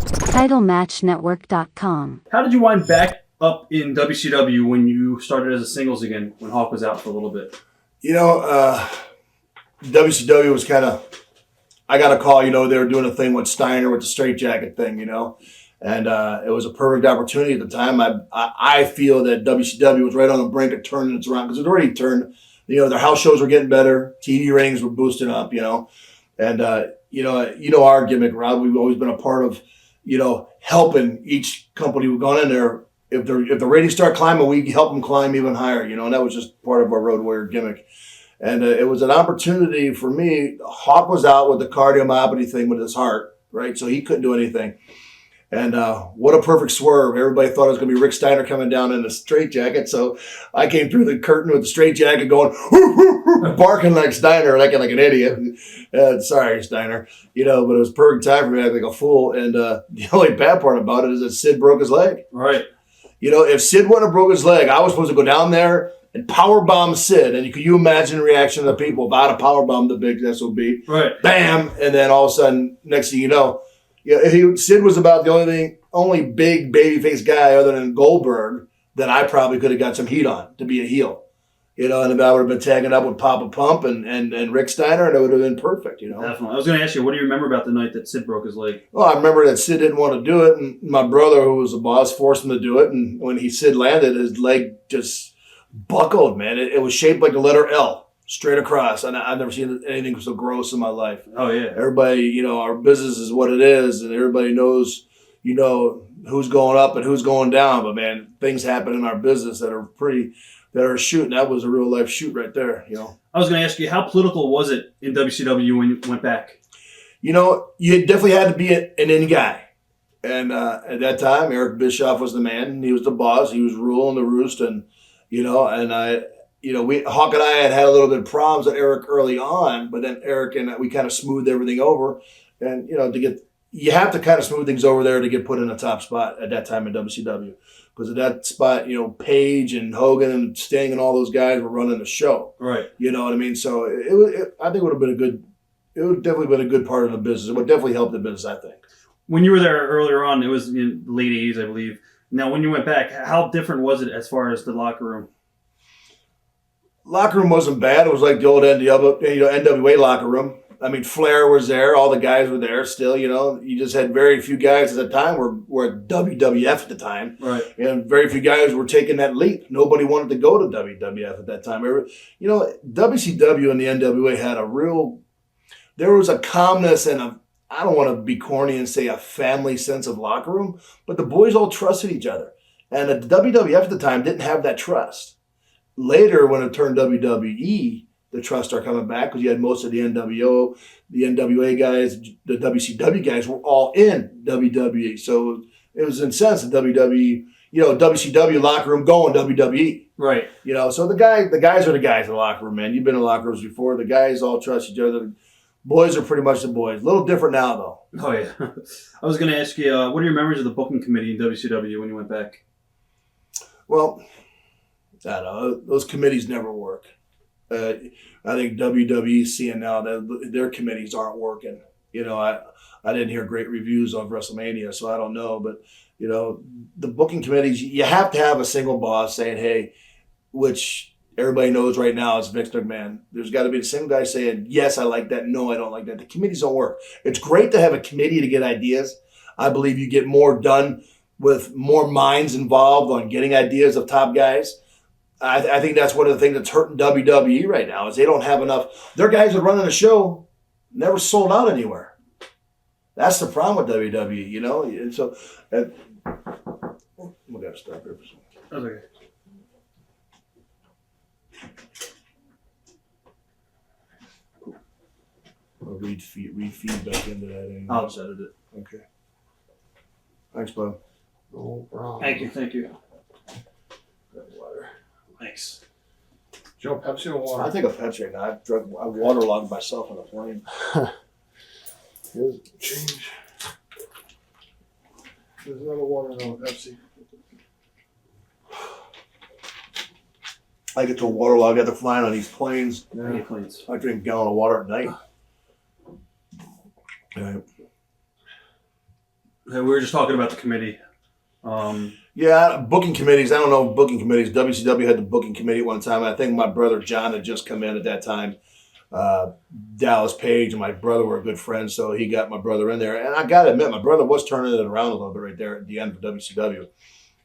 TitleMatchNetwork.com. How did you wind back up in WCW when you started as a singles again, when Hawk was out for a little bit? WCW was kind of, I got a call, they were doing a thing with Steiner with the straitjacket thing, and it was a perfect opportunity at the time. I feel that WCW was right on the brink of turning it around because it already turned, their house shows were getting better, TV ratings were boosting up, and, our gimmick, Rob, we've always been a part of, helping each company we've gone in there. If the ratings start climbing, we help them climb even higher, and that was just part of our Road Warrior gimmick. And it was an opportunity for me. Hawk was out with the cardiomyopathy thing with his heart, right? So he couldn't do anything. And what a perfect swerve. Everybody thought it was going to be Rick Steiner coming down in a straitjacket. So I came through the curtain with the straitjacket going, barking like Steiner, acting like an idiot. Sorry, Steiner. But it was perfect time for me to act like a fool. And the only bad part about it is that Sid broke his leg. Right. If Sid wouldn't have broke his leg, I was supposed to go down there and powerbomb Sid. And you imagine the reaction of the people if I'd have powerbombed the big SOB. Right. Bam. And then all of a sudden, next thing you know, Sid was about the only big babyface guy other than Goldberg that I probably could have got some heat on to be a heel. And I would have been tagging up with Papa Pump and Rick Steiner, and it would have been perfect, Definitely. I was going to ask you, what do you remember about the night that Sid broke his leg? Well, I remember that Sid didn't want to do it, and my brother, who was the boss, forced him to do it, and when Sid landed, his leg just buckled, man. It was shaped like the letter L. Straight across, and I've never seen anything so gross in my life. Oh, yeah. Everybody, our business is what it is, and everybody knows, who's going up and who's going down. But, man, things happen in our business that are shooting. That was a real-life shoot right there, I was going to ask you, how political was it in WCW when you went back? You definitely had to be an in guy. And at that time, Eric Bischoff was the man, and he was the boss. He was ruling the roost, and, Hawk and I had a little bit of problems with Eric early on, but then Eric and we kind of smoothed everything over. And, you have to kind of smooth things over there to get put in a top spot at that time in WCW. Because at that spot, Page and Hogan and Sting and all those guys were running the show. Right. You know what I mean? So I think it would have been it would definitely been a good part of the business. It would definitely help the business, I think. When you were there earlier on, it was in the late 80s, I believe. Now, when you went back, how different was it as far as the locker room? Locker room wasn't bad. It was like the old NWA locker room. I mean, Flair was there. All the guys were there still, You just had very few guys at the time were at WWF at the time. Right. And very few guys were taking that leap. Nobody wanted to go to WWF at that time. WCW and the NWA had there was a calmness and I don't want to be corny and say a family sense of locker room, but the boys all trusted each other. And the WWF at the time didn't have that trust. Later, when it turned WWE, the trust started coming back because you had most of the NWO, the NWA guys, the WCW guys were all in WWE. So it was in a sense the WWE, WCW locker room going WWE. Right. So the guys are the guys in the locker room, man. You've been in locker rooms before. The guys all trust each other. Boys are pretty much the boys. A little different now, though. Oh, yeah. I was going to ask you, what are your memories of the booking committee in WCW when you went back? Well, I don't know. Those committees never work. I think WWE seeing now that their committees aren't working. I didn't hear great reviews of WrestleMania, so I don't know. But, the booking committees, you have to have a single boss saying, hey, which everybody knows right now is Vince McMahon. There's got to be the same guy saying, yes, I like that. No, I don't like that. The committees don't work. It's great to have a committee to get ideas. I believe you get more done with more minds involved on getting ideas of top guys. I think that's one of the things that's hurting WWE right now is they don't have enough. Their guys that are running the show never sold out anywhere. That's the problem with WWE, And so, we got to stop here for a second. That's okay. I'll read feedback into that. Anyway. I'll just edit it. Okay. Thanks, Bob. No problem. Thank you. Grab water. Thanks. Joe, Pepsi or water? I think a Pepsi right now. I've waterlogged myself on a plane. Here's change. There's another water and another Pepsi. I get to waterlog after flying on these planes. Yeah. Planes. I drink a gallon of water at night. Right. Okay, we were just talking about the committee. Yeah, booking committees. I don't know booking committees. WCW had the booking committee at one time. I think my brother John had just come in at that time. Dallas Page and my brother were good friends, so he got my brother in there. And I got to admit, my brother was turning it around a little bit right there at the end of WCW.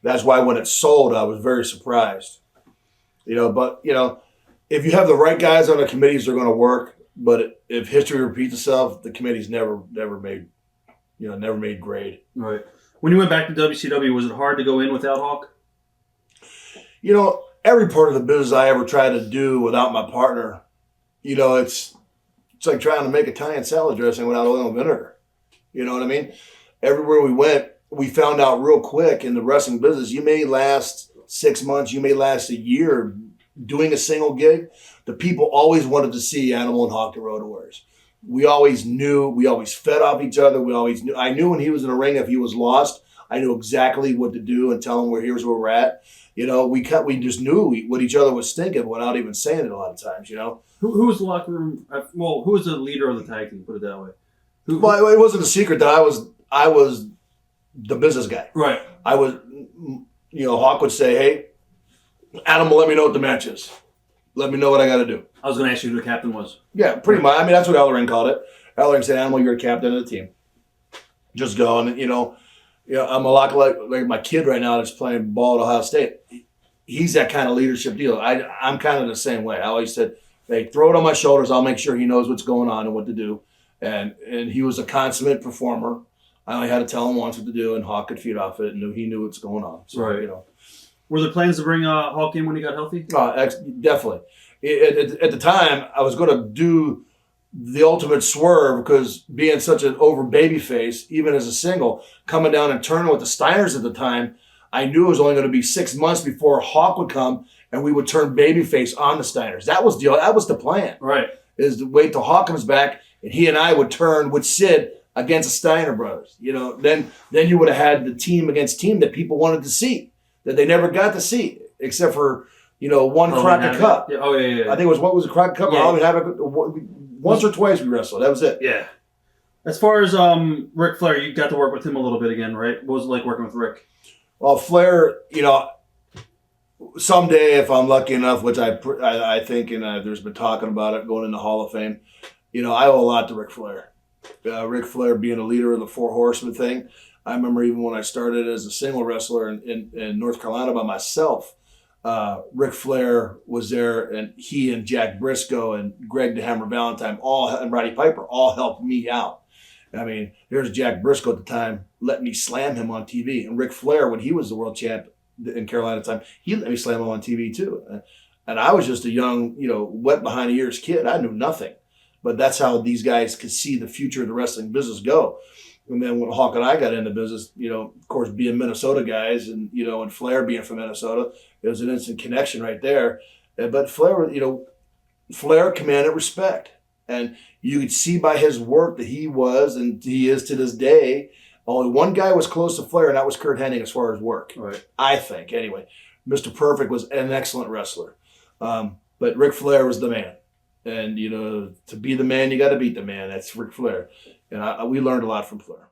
That's why when it sold, I was very surprised. But if you have the right guys on the committees, they're going to work. But if history repeats itself, the committee's never made grade. Right. When you went back to WCW, was it hard to go in without Hawk? Every part of the business I ever tried to do without my partner, it's like trying to make Italian salad dressing without oil and vinegar. You know what I mean? Everywhere we went, we found out real quick in the wrestling business, you may last 6 months, you may last a year doing a single gig. The people always wanted to see Animal and Hawk the Road Warriors. We always knew, we always fed off each other. We always knew. I knew when he was in the ring, if he was lost, I knew exactly what to do and tell him here's where we're at. We just knew what each other was thinking without even saying it a lot of times, Who was the locker room? Well, who was the leader of the tag team? Put it that way. Well, it wasn't a secret that I was the business guy. Right. I was, Hawk would say, "Hey, Animal, let me know what the match is. Let me know what I got to do." I was going to ask you who the captain was. Yeah, pretty much. I mean, that's what Ellering called it. Ellering said, "Animal, you're a captain of the team. Just go." And I'm a lot like my kid right now that's playing ball at Ohio State. He's that kind of leadership deal. I'm kind of the same way. I always said, "Hey, throw it on my shoulders. I'll make sure he knows what's going on and what to do." And he was a consummate performer. I only had to tell him once what to do, and Hawk could feed off it, and he knew what's going on. So, right. Were there plans to bring Hawk in when he got healthy? Definitely. At the time, I was going to do the ultimate swerve because being such an over baby face, even as a single, coming down and turning with the Steiners at the time, I knew it was only going to be 6 months before Hawk would come and we would turn babyface on the Steiners. That was the plan. Right. Is to wait till Hawk comes back and he and I would turn with Sid against the Steiner brothers. Then you would have had the team against team that people wanted to see, that they never got to see, except for one Crockett Cup. Yeah. Oh yeah. I think it was what was the Crockett Cup? Yeah. Once or twice we wrestled. That was it. Yeah. As far as Ric Flair, you got to work with him a little bit again, right? What was it like working with Rick? Well, Flair, someday if I'm lucky enough, which I think, and there's been talking about it going in the Hall of Fame, I owe a lot to Ric Flair. Ric Flair being a leader of the Four Horsemen thing. I remember even when I started as a single wrestler in North Carolina by myself, Ric Flair was there, and he and Jack Briscoe and Greg the Hammer Valentine and Roddy Piper all helped me out. I mean, there's Jack Briscoe at the time let me slam him on TV, and Ric Flair, when he was the world champ in Carolina at the time, he let me slam him on TV too. And I was just a young, wet behind the ears kid. I knew nothing, but that's how these guys could see the future of the wrestling business go. And then when Hawk and I got into business, of course, being Minnesota guys and, and Flair being from Minnesota, it was an instant connection right there. But Flair commanded respect. And you could see by his work that he was, and he is to this day, only one guy was close to Flair, and that was Curt Hennig as far as work. Right. I think, anyway. Mr. Perfect was an excellent wrestler. But Ric Flair was the man. And, to be the man, you got to beat the man. That's Ric Flair. And we learned a lot from Flair.